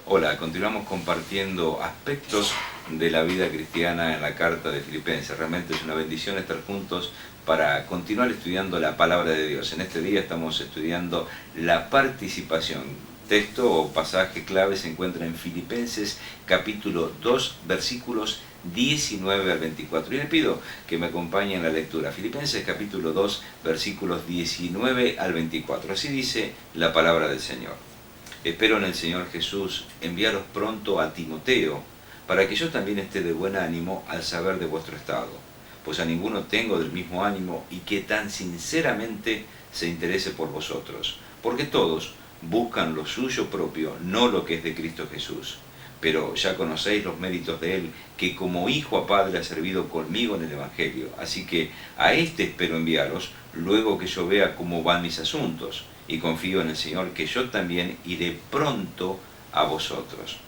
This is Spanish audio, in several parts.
Hola, continuamos compartiendo aspectos de la vida cristiana en la carta de Filipenses. Realmente es una bendición estar juntos para continuar estudiando la palabra de Dios. En este día estamos estudiando la participación. Texto o pasaje clave se encuentra en Filipenses capítulo 2 versículos 19 al 24. Y le pido que me acompañe en la lectura. Filipenses capítulo 2 versículos 19 al 24. Así dice la palabra del Señor. Espero en el Señor Jesús enviaros pronto a Timoteo, para que yo también esté de buen ánimo al saber de vuestro estado, pues a ninguno tengo del mismo ánimo y que tan sinceramente se interese por vosotros, porque todos buscan lo suyo propio, no lo que es de Cristo Jesús. Pero ya conocéis los méritos de Él, que como hijo a padre ha servido conmigo en el Evangelio. Así que a este espero enviaros, luego que yo vea cómo van mis asuntos, y confío en el Señor que yo también iré pronto a vosotros.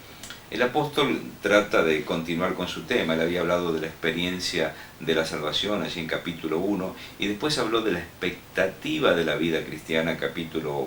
El apóstol trata de continuar con su tema. Él había hablado de la experiencia de la salvación allí en capítulo 1 y después habló de la expectativa de la vida cristiana,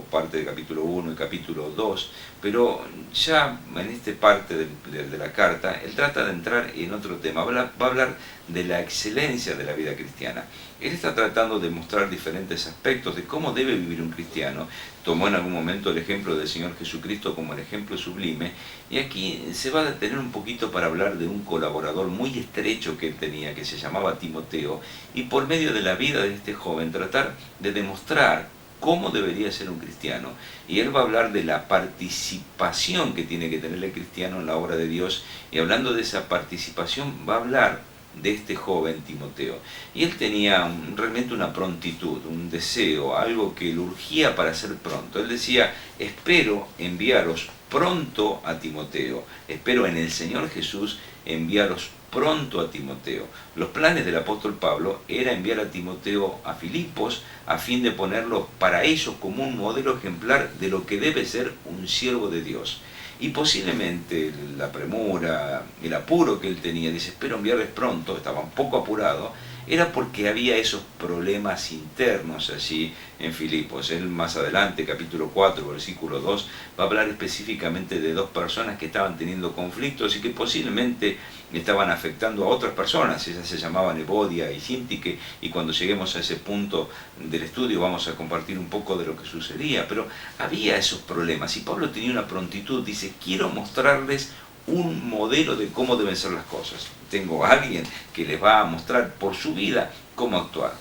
parte de capítulo 1 y capítulo 2, pero ya en esta parte de la carta él trata de entrar en otro tema. Va a hablar de la excelencia de la vida cristiana. Él está tratando de mostrar diferentes aspectos de cómo debe vivir un cristiano. Tomó en algún momento el ejemplo del Señor Jesucristo como el ejemplo sublime, y aquí se va a detener un poquito para hablar de un colaborador muy estrecho que él tenía, que se llamaba Timoteo, y por medio de la vida de este joven tratar de demostrar cómo debería ser un cristiano. Y él va a hablar de la participación que tiene que tener el cristiano en la obra de Dios, y hablando de esa participación va a hablar de este joven Timoteo. Y él tenía realmente una prontitud, un deseo, algo que le urgía para ser pronto. Él decía: espero enviaros pronto a Timoteo, espero en el Señor Jesús enviaros pronto a Timoteo. Los planes del apóstol Pablo era enviar a Timoteo a Filipos a fin de ponerlo para ellos como un modelo ejemplar de lo que debe ser un siervo de Dios. Y posiblemente la premura, el apuro que él tenía, dice: espero enviarles pronto, estaba un poco apurado, era porque había esos problemas internos allí en Filipos. Él más adelante, capítulo 4, versículo 2, va a hablar específicamente de dos personas que estaban teniendo conflictos y que posiblemente estaban afectando a otras personas. Ellas se llamaban Evodia y Síntique, y cuando lleguemos a ese punto del estudio vamos a compartir un poco de lo que sucedía. Pero había esos problemas y Pablo tenía una prontitud, dice: quiero mostrarles un modelo de cómo deben ser las cosas. Tengo a alguien que les va a mostrar por su vida cómo actuar.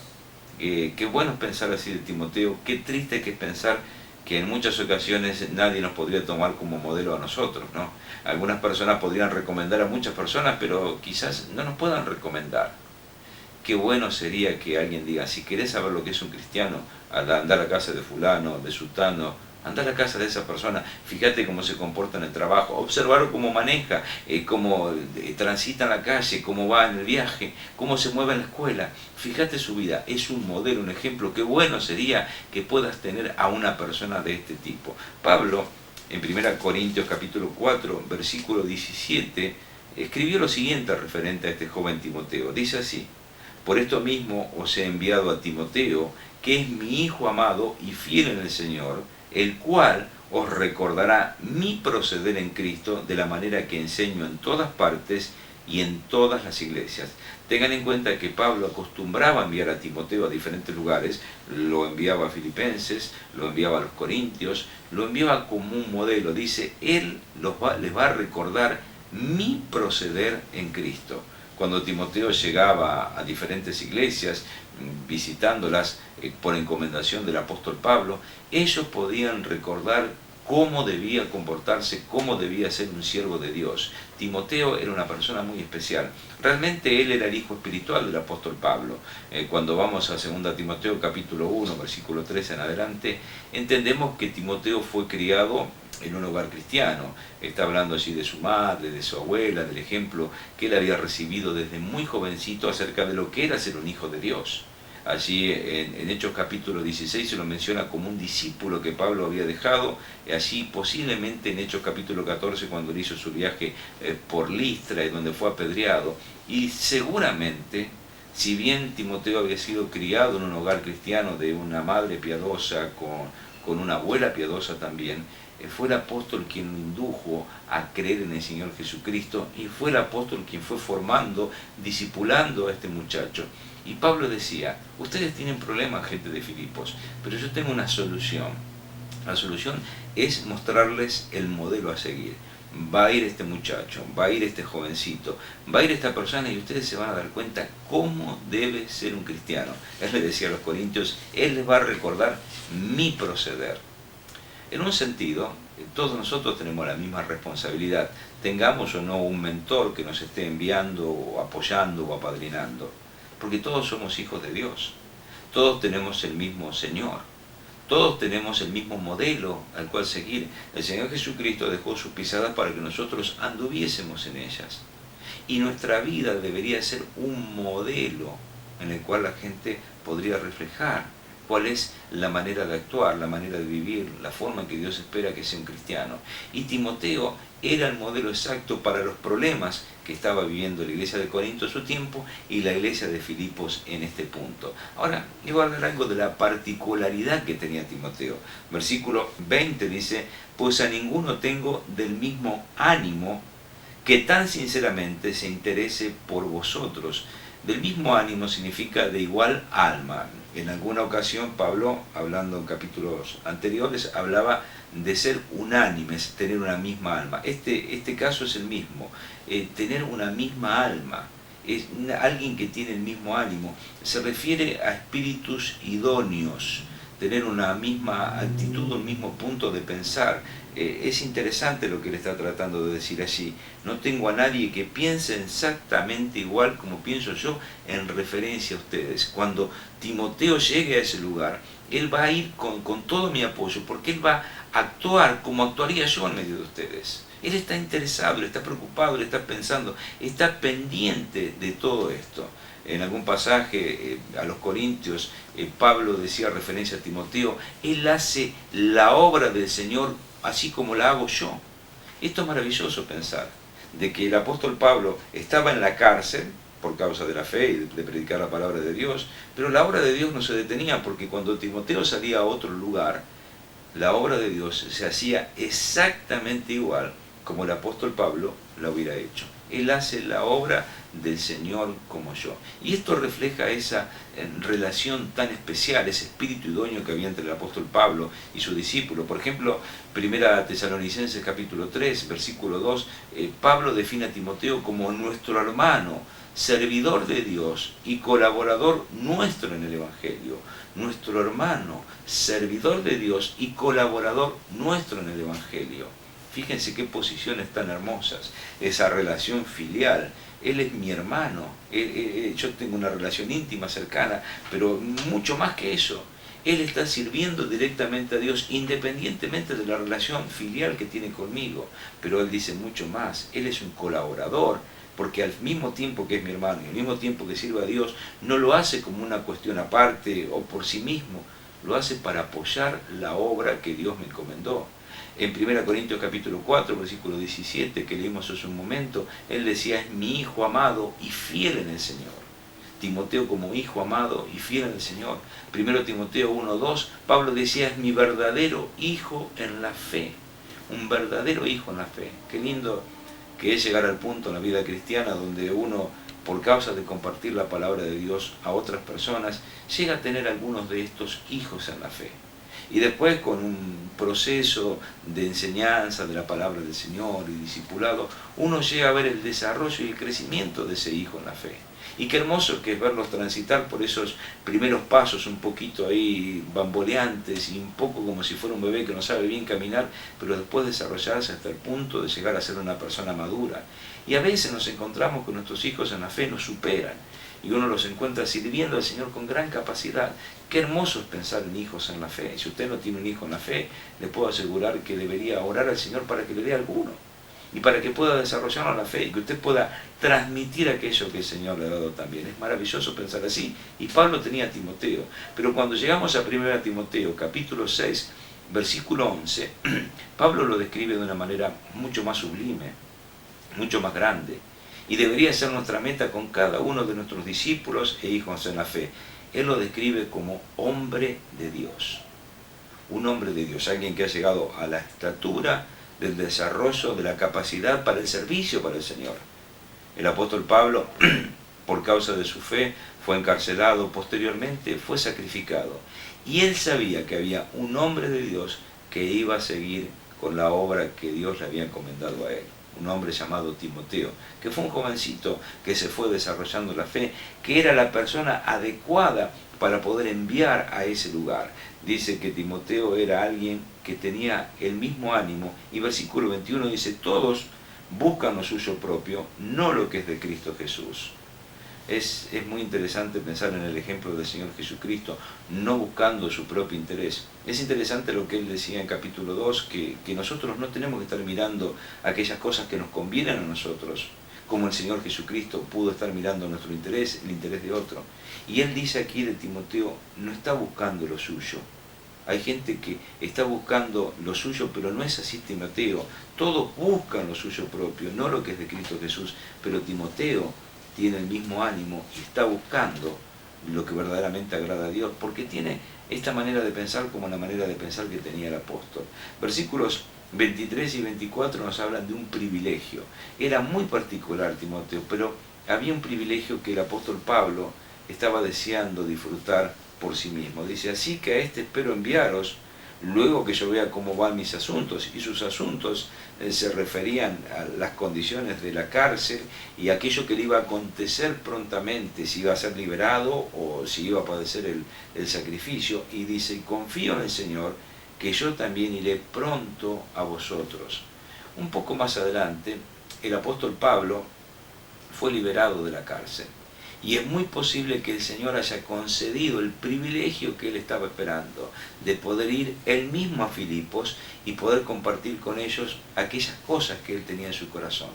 Qué bueno es pensar así de Timoteo, qué triste que es pensar que en muchas ocasiones nadie nos podría tomar como modelo a nosotros, ¿no? Algunas personas podrían recomendar a muchas personas, pero quizás no nos puedan recomendar. Qué bueno sería que alguien diga: si querés saber lo que es un cristiano, anda a la casa de fulano, de sutano, anda a la casa de esa persona, fíjate cómo se comporta en el trabajo, observar cómo maneja, cómo transita en la calle, cómo va en el viaje, cómo se mueve en la escuela. Fíjate su vida, es un modelo, un ejemplo. Qué bueno sería que puedas tener a una persona de este tipo. Pablo, en 1 Corintios capítulo 4, versículo 17, escribió lo siguiente referente a este joven Timoteo. Dice así: por esto mismo os he enviado a Timoteo, que es mi hijo amado y fiel en el Señor, el cual os recordará mi proceder en Cristo de la manera que enseño en todas partes y en todas las iglesias. Tengan en cuenta que Pablo acostumbraba a enviar a Timoteo a diferentes lugares, lo enviaba a Filipenses, lo enviaba a los Corintios, lo enviaba como un modelo. Dice: él les va a recordar mi proceder en Cristo. Cuando Timoteo llegaba a diferentes iglesias, visitándolas por encomendación del apóstol Pablo, ellos podían recordar cómo debía comportarse, cómo debía ser un siervo de Dios. Timoteo era una persona muy especial. Realmente él era el hijo espiritual del apóstol Pablo. Cuando vamos a 2 Timoteo capítulo 1, versículo 13 en adelante, entendemos que Timoteo fue criado en un hogar cristiano. Está hablando allí de su madre, de su abuela, del ejemplo que él había recibido desde muy jovencito acerca de lo que era ser un hijo de Dios. Allí en Hechos capítulo 16 se lo menciona como un discípulo que Pablo había dejado. Allí posiblemente en Hechos capítulo 14, cuando él hizo su viaje por Listra y donde fue apedreado. Y seguramente, si bien Timoteo había sido criado en un hogar cristiano de una madre piadosa, con una abuela piadosa también, fue el apóstol quien lo indujo a creer en el Señor Jesucristo, y fue el apóstol quien fue formando, discipulando a este muchacho. Y Pablo decía, ustedes tienen problemas, gente de Filipos, pero yo tengo una solución. La solución es mostrarles el modelo a seguir. Va a ir este muchacho, va a ir este jovencito, va a ir esta persona, y ustedes se van a dar cuenta cómo debe ser un cristiano. Él le decía a los corintios, él les va a recordar mi proceder. En un sentido, todos nosotros tenemos la misma responsabilidad, tengamos o no un mentor que nos esté enviando o apoyando o apadrinando, porque todos somos hijos de Dios, todos tenemos el mismo Señor, todos tenemos el mismo modelo al cual seguir. El Señor Jesucristo dejó sus pisadas para que nosotros anduviésemos en ellas, y nuestra vida debería ser un modelo en el cual la gente podría reflejar cuál es la manera de actuar, la manera de vivir, la forma en que Dios espera que sea un cristiano. Y Timoteo era el modelo exacto para los problemas que estaba viviendo la iglesia de Corinto en su tiempo y la iglesia de Filipos en este punto. Ahora, le voy a hablar algo de la particularidad que tenía Timoteo. Versículo 20 dice, pues a ninguno tengo del mismo ánimo que tan sinceramente se interese por vosotros. Del mismo ánimo significa de igual alma. En alguna ocasión Pablo, hablando en capítulos anteriores, hablaba de ser unánimes, tener una misma alma. Este caso es el mismo, tener una misma alma. Es alguien que tiene el mismo ánimo. Se refiere a espíritus idóneos, tener una misma actitud, un mismo punto de pensar. Es interesante lo que él está tratando de decir allí. No tengo a nadie que piense exactamente igual como pienso yo en referencia a ustedes. Cuando Timoteo llegue a ese lugar, él va a ir con todo mi apoyo, porque él va a actuar como actuaría yo en medio de ustedes. Él está interesado, él está preocupado, él está pensando, está pendiente de todo esto. En algún pasaje a los Corintios, Pablo decía referencia a Timoteo, él hace la obra del Señor así como la hago yo. Esto es maravilloso pensar, de que el apóstol Pablo estaba en la cárcel por causa de la fe y de predicar la palabra de Dios, pero la obra de Dios no se detenía, porque cuando Timoteo salía a otro lugar, la obra de Dios se hacía exactamente igual como el apóstol Pablo la hubiera hecho. Él hace la obra del Señor como yo. Y esto refleja esa relación tan especial, ese espíritu idóneo que había entre el apóstol Pablo y su discípulo. Por ejemplo, 1 Tesalonicenses capítulo 3, versículo 2, Pablo define a Timoteo como nuestro hermano, servidor de Dios y colaborador nuestro en el Evangelio. Nuestro hermano, servidor de Dios y colaborador nuestro en el Evangelio. Fíjense qué posiciones tan hermosas, esa relación filial. Él es mi hermano, yo tengo una relación íntima, cercana, pero mucho más que eso. Él está sirviendo directamente a Dios, independientemente de la relación filial que tiene conmigo. Pero él dice mucho más, él es un colaborador, porque al mismo tiempo que es mi hermano y al mismo tiempo que sirve a Dios, no lo hace como una cuestión aparte o por sí mismo, lo hace para apoyar la obra que Dios me encomendó. En 1 Corintios capítulo 4, versículo 17, que leímos hace un momento, él decía, es mi hijo amado y fiel en el Señor. Timoteo como hijo amado y fiel en el Señor. 1 Timoteo 1:2, Pablo decía, es mi verdadero hijo en la fe. Un verdadero hijo en la fe. Qué lindo que es llegar al punto en la vida cristiana donde uno, por causa de compartir la palabra de Dios a otras personas, llega a tener algunos de estos hijos en la fe. Y después, con un proceso de enseñanza de la palabra del Señor y discipulado, uno llega a ver el desarrollo y el crecimiento de ese hijo en la fe. Y qué hermoso que es verlos transitar por esos primeros pasos un poquito ahí bamboleantes y un poco como si fuera un bebé que no sabe bien caminar, pero después desarrollarse hasta el punto de llegar a ser una persona madura. Y a veces nos encontramos con nuestros hijos en la fe, nos superan. Y uno los encuentra sirviendo al Señor con gran capacidad. Qué hermoso es pensar en hijos en la fe. Si usted no tiene un hijo en la fe, le puedo asegurar que debería orar al Señor para que le dé alguno. Y para que pueda desarrollarlo en la fe y que usted pueda transmitir aquello que el Señor le ha dado también. Es maravilloso pensar así. Y Pablo tenía a Timoteo. Pero cuando llegamos a 1 Timoteo, capítulo 6, versículo 11, Pablo lo describe de una manera mucho más sublime, mucho más grande. Y debería ser nuestra meta con cada uno de nuestros discípulos e hijos en la fe. Él lo describe como hombre de Dios. un hombre de Dios, alguien que ha llegado a la estatura del desarrollo de la capacidad para el servicio para el Señor. El apóstol Pablo, por causa de su fe, fue encarcelado, posteriormente fue sacrificado. Y él sabía que había un hombre de Dios que iba a seguir con la obra que Dios le había encomendado a él. Un hombre llamado Timoteo, que fue un jovencito que se fue desarrollando la fe, que era la persona adecuada para poder enviar a ese lugar. Dice que Timoteo era alguien que tenía el mismo ánimo, y versículo 21 dice, todos buscan lo suyo propio, no lo que es de Cristo Jesús. Es muy interesante pensar en el ejemplo del Señor Jesucristo, no buscando su propio interés. Es interesante lo que él decía en capítulo 2, que nosotros no tenemos que estar mirando aquellas cosas que nos convienen a nosotros, como el Señor Jesucristo pudo estar mirando nuestro interés, el interés de otro. Y él dice aquí de Timoteo, no está buscando lo suyo. Hay gente que está buscando lo suyo, pero no es así Timoteo. Todos buscan lo suyo propio, no lo que es de Cristo Jesús, pero Timoteo tiene el mismo ánimo y está buscando lo que verdaderamente agrada a Dios, porque tiene esta manera de pensar como la manera de pensar que tenía el apóstol. Versículos 23 y 24 nos hablan de un privilegio. Era muy particular Timoteo, pero había un privilegio que el apóstol Pablo estaba deseando disfrutar por sí mismo. Dice, así que a este espero enviaros, luego que yo vea cómo van mis asuntos. Y sus asuntos se referían a las condiciones de la cárcel y aquello que le iba a acontecer prontamente, si iba a ser liberado o si iba a padecer el sacrificio. Y dice, confío en el Señor, que yo también iré pronto a vosotros. Un poco más adelante, el apóstol Pablo fue liberado de la cárcel. Y es muy posible que el Señor haya concedido el privilegio que él estaba esperando, de poder ir él mismo a Filipos y poder compartir con ellos aquellas cosas que él tenía en su corazón.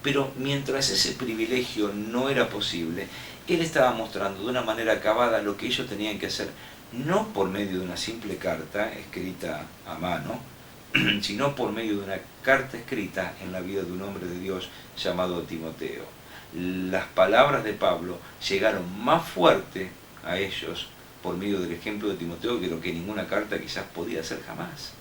Pero mientras ese privilegio no era posible, él estaba mostrando de una manera acabada lo que ellos tenían que hacer, no por medio de una simple carta escrita a mano, sino por medio de una carta escrita en la vida de un hombre de Dios llamado Timoteo. Las palabras de Pablo llegaron más fuerte a ellos por medio del ejemplo de Timoteo que lo que ninguna carta quizás podía hacer jamás.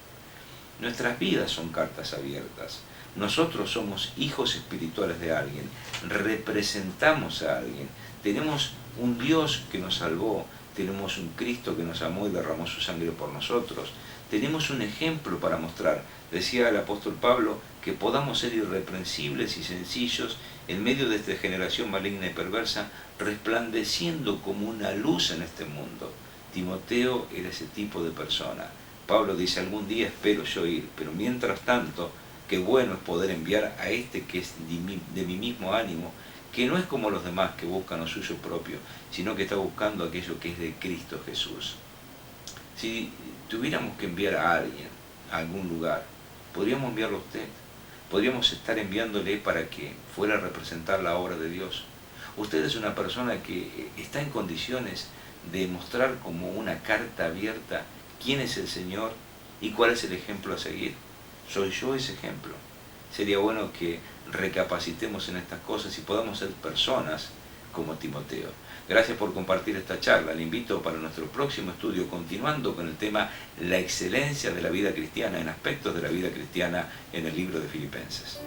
Nuestras vidas son cartas abiertas. Nosotros somos hijos espirituales de alguien, representamos a alguien, tenemos un Dios que nos salvó, tenemos un Cristo que nos amó y derramó su sangre por nosotros, tenemos un ejemplo para mostrar. Decía el apóstol Pablo que podamos ser irreprensibles y sencillos en medio de esta generación maligna y perversa, resplandeciendo como una luz en este mundo. Timoteo era ese tipo de persona. Pablo dice, algún día espero yo ir, pero mientras tanto, qué bueno es poder enviar a este que es de mi mismo ánimo, que no es como los demás que buscan lo suyo propio, sino que está buscando aquello que es de Cristo Jesús. Si tuviéramos que enviar a alguien a algún lugar, podríamos enviarlo a usted. Podríamos estar enviándole para que fuera a representar la obra de Dios. Usted es una persona que está en condiciones de mostrar como una carta abierta quién es el Señor y cuál es el ejemplo a seguir. ¿Soy yo ese ejemplo? Sería bueno que recapacitemos en estas cosas y podamos ser personas como Timoteo. Gracias por compartir esta charla. Le invito para nuestro próximo estudio, continuando con el tema la excelencia de la vida cristiana, en aspectos de la vida cristiana en el libro de Filipenses.